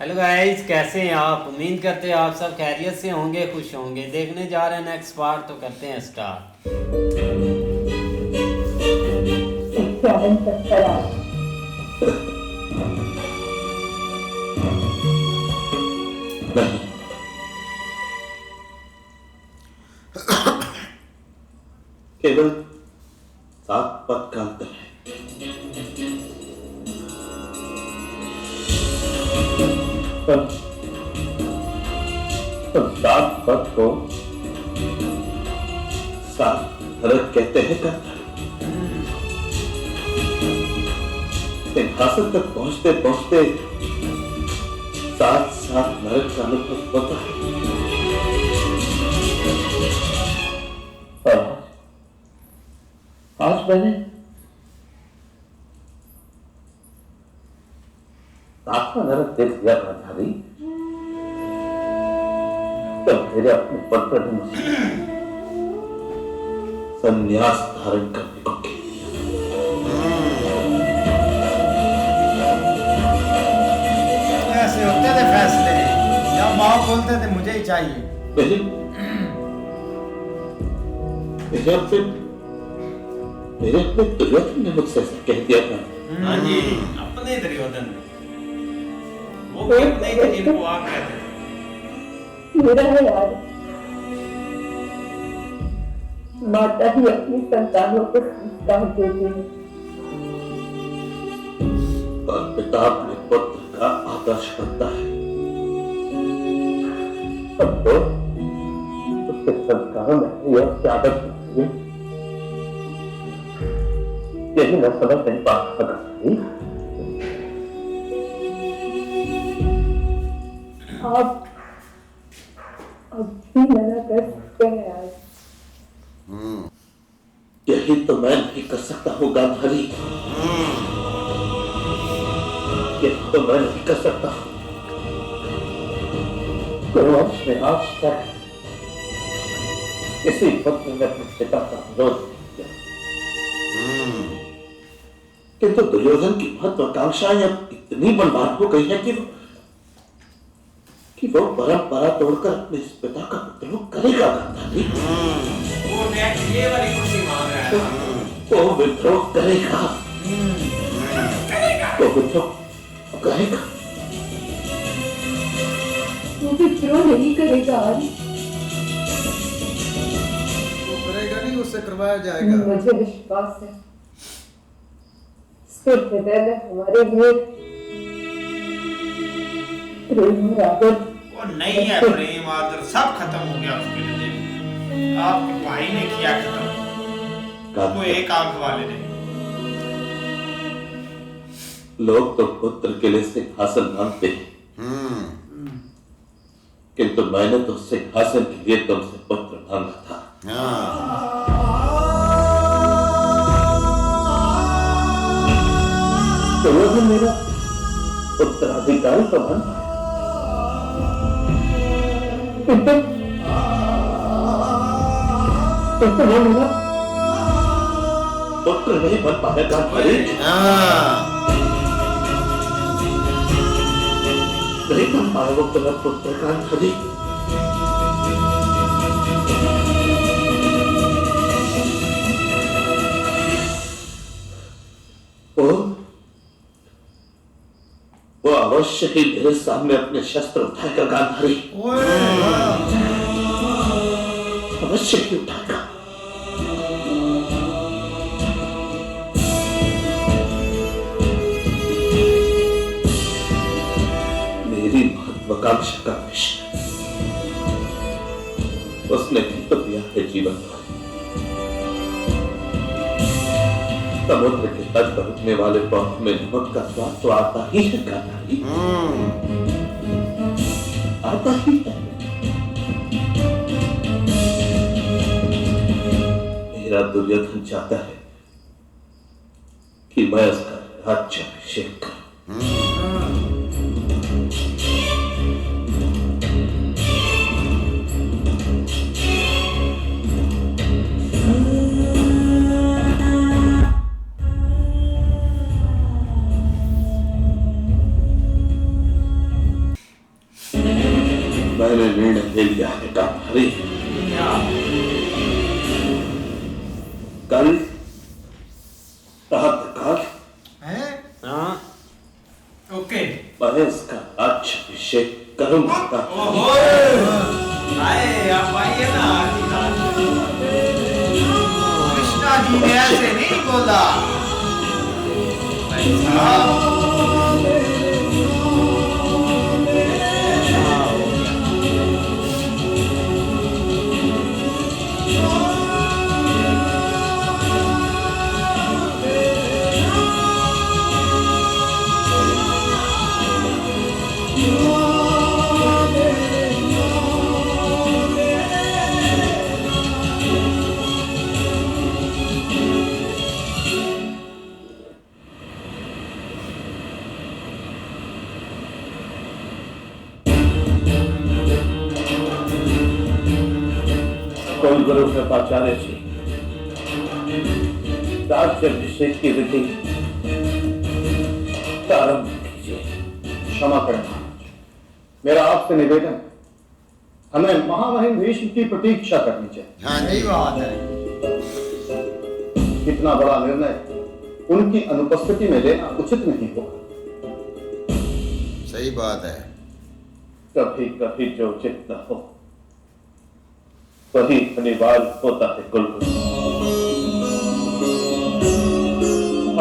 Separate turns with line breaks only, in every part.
Hello guys, कैसे हैं आप? उम्मीद करते हैं आप सब खैरियत से होंगे, खुश होंगे। देखने जा रहे हैं नेक्स्ट पार्ट, तो करते हैं स्टार्ट।
7
नहीं, केवल 7 पद का अंतर है। पर 7 पद को 7 नरक कहते हैं क्या? सिंहासन तक पहुंचते पहुंचते 7 नरक का अनुभव होता है। और आज मैंने 7वां नरक देख दिया भाई। तब मेरे अपने पद पर संन्यास धारण करने को कह
ऐसे होते थे फैसले, जब माँ बोलते थे मुझे ही चाहिए।
मेरे अपने दुर्योधन ने मुझसे ऐसा कह दिया था।
हाँ जी, अपने दुर्योधन ने, वो भी अपने ही थे जिनको आप कहते थे।
मेरा है यार, माता ही अपनी संतानों को संस्कार देती है
और पिता अपने पुत्र का आदर्श बनता है। अब तो उसके संस्कारों में यह क्या आदर्श है, यही न समझ नहीं पाता था।
आप अब भी मना कर सकते हैं यार।
यही तो मैं नहीं कर सकता हूँ गांधारी। यही तो मैं नहीं कर सकता। तो वंश में आज तक इसी वक्त में अपने पिता का विरोध किया, किंतु दुर्योधन की महत्वाकांक्षाएं अब इतनी बलवान हो गई है कि वो परंपरा तोड़कर अपने इस पिता का विद्रोह करेगा गांधारी।
वो नेक्स्ट ये वाली खुशी मांग रहा है।
वो विद्रोह करेगा। वो विद्रोह करेगा।
वो विद्रोह नहीं करेगा आज।
वो करेगा नहीं, उससे करवाया जाएगा।
मुझे विश्वास है इसके हृदय में हमारे लिए प्रेम और आदर।
वो नहीं है, प्रेम आदर सब खत्म हो गया उसके लिए। आपके भाई ने किया खत्म, वो एक आंख वाले ने।
लोग तो पुत्र के लिए सिंहासन मांगते हैं, किंतु मैंने तो सिंहासन के लिए तुमसे पुत्र मांगा था। दुर्योधन मेरा उत्तराधिकारी तो बन, किंतु वो मेरा पुत्र नहीं बन पाएगा। नहीं बन पाएगा वो तेरा पुत्र गांधारी। वो अवश्य ही मेरे सामने अपने शस्त्र उठाएगा गांधारी। अवश्य ही उठाएगा। मेरी महत्वाकांक्षा का विषय उसने भी तो दिया है जीवन। समुद्र के तट पर उठने वाले पौध में नमक का स्वाद तो आता ही है गांधारी, आता ही है। मेरा दुर्योधन चाहता है कि मैं उसका राज्याभिषेक करूं। मैंने निर्णय ले लिया है गांधारी। कल प्रातःकाल
हैं?
हाँ ओके
मैं इसका राज्याभिषेक करूंगा।
ओहो आए आप आइए ना कृष्णा जी ने ऐसे नहीं बोला भाई साहब।
गुरु कृपाचार्य जी, राज्याभिषेक की विधि प्रारंभ कीजिए।
क्षमा करें महाराज, मेरा आपसे निवेदन, हमें महामहिम भीष्म की प्रतीक्षा करनी चाहिए।
हाँ सही बात है।
इतना बड़ा निर्णय उनकी अनुपस्थिति में लेना उचित नहीं होगा।
सही बात है।
कभी कभी जो उचित न हो वही अनिवार्य होता है कुलगुरु।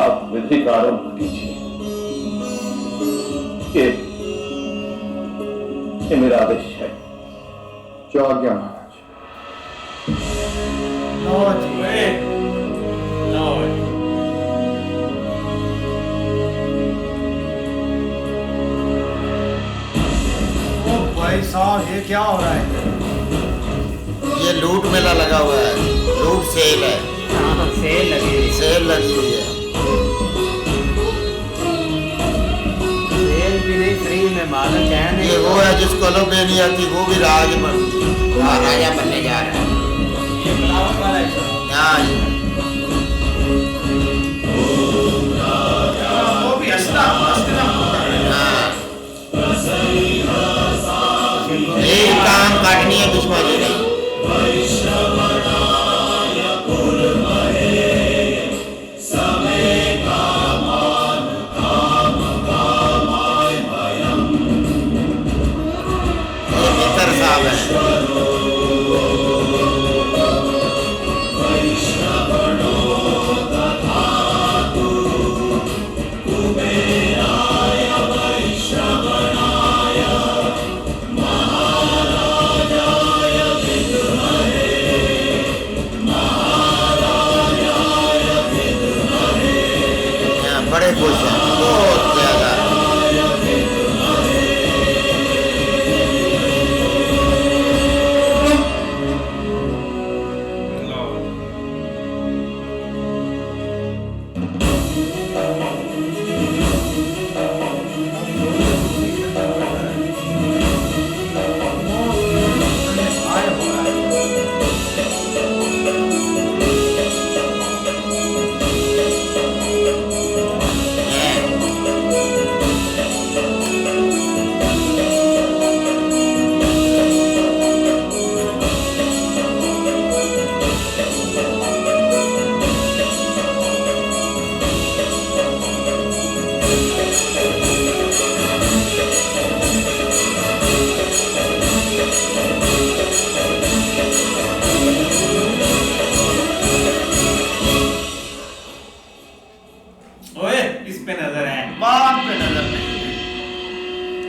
आप विधि का आरंभ कीजिए। ये मेरा आदेश है।
जो आज्ञा महाराज।
लो जी।
लो
ओ भाई साहब ये क्या हो रहा है?
ये लूट मेला लगा हुआ है, लूट सेल है।
हाँ सेल लगी
सेल लगी हुई है।
सेल भी नहीं फ्री में मालूम है नहीं।
ये वो है जिसको लो नहीं आती, वो भी राजा बनने जा रहा है।
ये मिलावट वाला है
हाँ
वो भी असला
हाँ। एक काम काटनी है दुश्मन जी नहीं। साहब है। बड़े खुश हैं बहुत ज्यादा।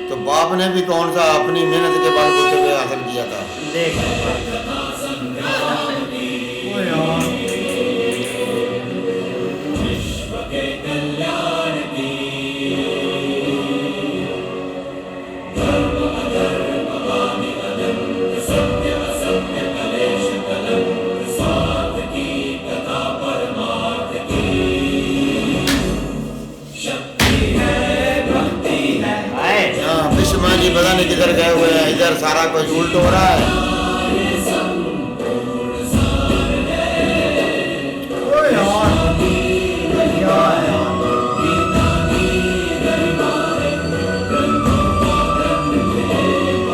तो बाप ने भी कौन सा अपनी मेहनत के बाद कुछ हासिल किया था।
देख
ओ यार
जी पता नहीं किधर गए हुए हैं, इधर सारा कुछ उल्ट हो रहा है।
ओ यार क्या है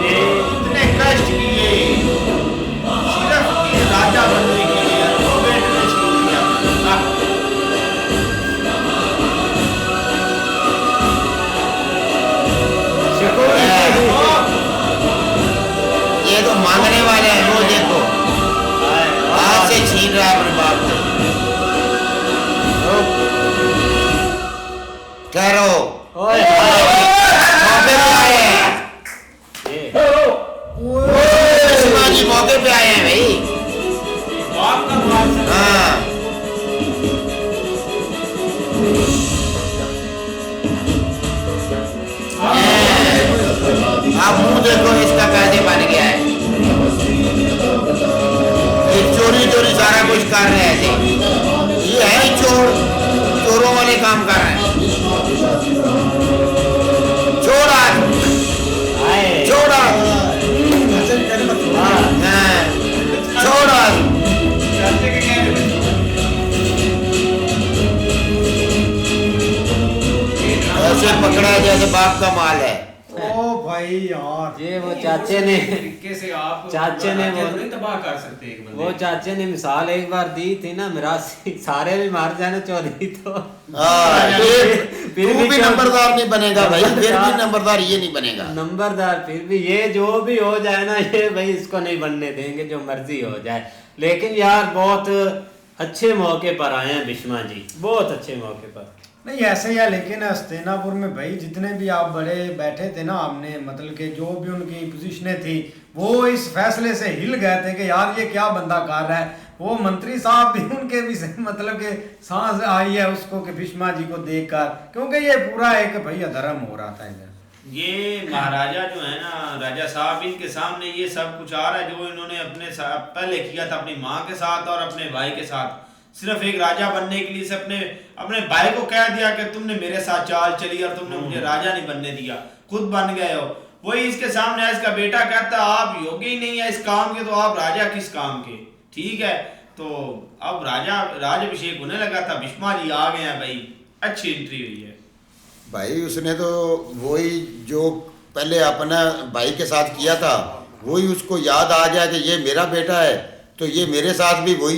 इतने
ठहरो,
ओए
मौके पे आए हैं।
ये
बिस्मा जी मौके पे आए हैं भाई।
बाप का बाप से
हाँ आप मुंह देखो, इसका कैसे बन गया है। ये चोरी चोरी सारा कुछ कर रहे थे, ये है ही चोर, चोरों वाले काम कर रहे हैं। चोर आज,
आए
चोर आज, हाँ, चोर आज।
चाहते के कहने में
ऐसे पकड़ा है जैसे बाप का माल है।
ओ भाई यार,
ये वो चाचे ने
तरीके से आप
चाचे ने वो
नहीं तबाह कर सकते एक बंदे
वो चाचे ने मिसाल एक बार दी थी ना, मिरासी सारे भी मार जाए चौधरी तो
हाँ, ये
फिर
तू भी
चौधरी-
नंबरदार नहीं बनेगा भाई, फिर भी
नंबरदार-
नंबरदार ये नहीं बनेगा।
नंबरदार फिर भी ये जो भी हो जाए ना, ये भाई इसको नहीं बनने देंगे, जो मर्जी हो जाए। लेकिन यार बहुत अच्छे मौके पर आए हैं बिश्मा जी, बहुत अच्छे मौके पर।
नहीं ऐसे ही है। लेकिन हस्तिनापुर में भाई जितने भी आप बड़े बैठे थे ना, हमने मतलब कि जो भी उनकी पोजीशनें थी वो इस फैसले से हिल गए थे कि यार ये क्या बंदा कर रहा है। वो मंत्री साहब भी उनके भी मतलब कि सांस आई है उसको कि बिश्मा जी को देखकर, क्योंकि ये पूरा एक भाई अधर्म हो रहा था इधर।
ये महाराजा जो है ना, राजा साहब, इनके सामने ये सब कुछ आ रहा है जो इन्होंने अपने पहले किया था अपनी माँ के साथ और अपने भाई के साथ। सिर्फ एक राजा बनने के लिए से अपने भाई को कह दिया कि तुमने मेरे साथ चाल चली और तुमने मुझे राजा नहीं बनने दिया, खुद बन गए हो। वही इसके सामने इसका बेटा कहता आप योग्य ही नहीं है इस काम के, तो आप राजा किस काम के। ठीक है, तो अब राज्याभिषेक होने लगा था, बिश्मा जी आ गए हैं भाई, अच्छी एंट्री हुई है
भाई उसने तो वही जो पहले अपना भाई के साथ किया था वही उसको याद आ गया कि ये मेरा बेटा है, तो ये मेरे साथ भी वही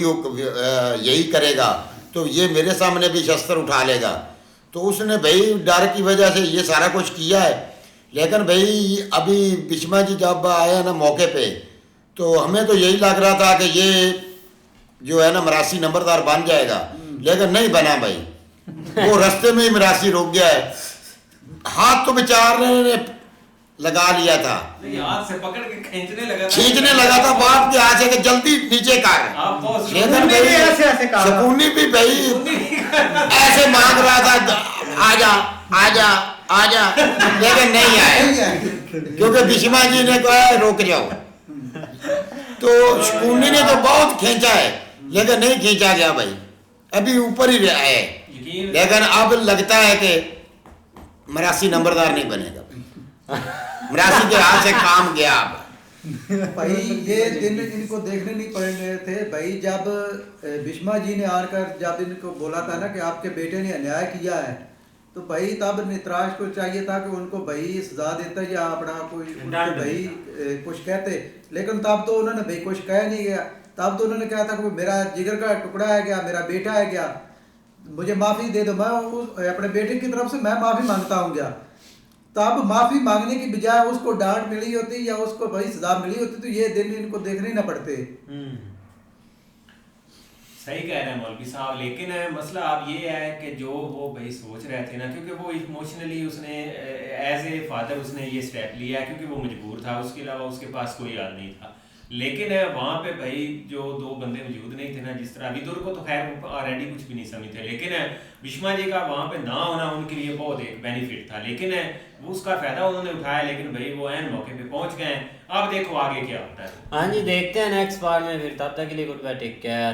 यही करेगा, तो ये मेरे सामने भी शस्त्र उठा लेगा। तो उसने भाई डर की वजह से ये सारा कुछ किया है। लेकिन भाई अभी बिश्मा जी जब आया ना मौके पे, तो हमें तो यही लग रहा था कि ये जो है ना मरासी नंबरदार बन जाएगा, लेकिन नहीं बना भाई। वो रास्ते में ही मरासी रुक गया है। हाथ तो बेचारे ने लगा लिया था,
हाथ से पकड़ के
खींचने लगा था बाप के हाथ से कि जल्दी नीचे कर। लेकिन
शकुनी भी
भाई
ऐसे कहा।
शकुनी भी भाई ऐसे मांग रहा था आजा आजा आजा, लेकिन नहीं आए क्योंकि बिश्मा जी ने कहा रुक जाओ। तो शकुनी ने तो बहुत खींचा है लेकिन नहीं खींचा गया भाई, अभी ऊपर ही आए। लेकिन अब लगता है कि मरासी नंबरदार नहीं बनेगा, मरासी के हाथ से काम गया अब।
भाई ये दिन इनको देखने नहीं पड़ रहे थे भाई। जब बिश्मा जी ने आकर जब इनको बोला था ना कि आपके बेटे ने अन्याय किया है, तो भाई तब नितराज को चाहिए था कि उनको भाई सजा देता या अपना कोई भाई कुछ कहते, लेकिन तब तो उन्होंने भाई कुछ कह नहीं गया। तब तो उन्होंने कहा था कि मेरा जिगर का टुकड़ा है क्या, मेरा बेटा है क्या, मुझे माफ़ी दे दो, मैं अपने बेटे की तरफ से मैं माफ़ी मांगता हूँ क्या। तब माफ़ी मांगने की बजाय उसको डांट मिली होती या उसको भाई सजा मिली होती तो ये दिन इनको देखने ही ना पड़ते।
सही कह रहे हैं मौलवी साहब। लेकिन मसला अब ये है कि जो वो भाई सोच रहे थे ना, क्योंकि वो इमोशनली उसने एज ए फादर उसने ये स्टेप लिया क्योंकि वो मजबूर था, उसके अलावा उसके पास कोई याद नहीं था। लेकिन वहाँ पे भाई जो दो बंदे मौजूद नहीं थे ना, जिस तरह विदुर को तो खैर ऑलरेडी कुछ भी नहीं समझते, लेकिन बिश्मा जी का वहाँ पे ना होना उनके लिए बहुत एक बेनिफिट था। लेकिन वो उसका फायदा उन्होंने उठाया, लेकिन भाई वो एन मौके पे पहुंच गए। अब देखो आगे क्या होता है।
हाँ जी, देखते हैं नेक्स्ट पार्ट में फिर, तब तक के लिए गुड बाय, टेक केयर।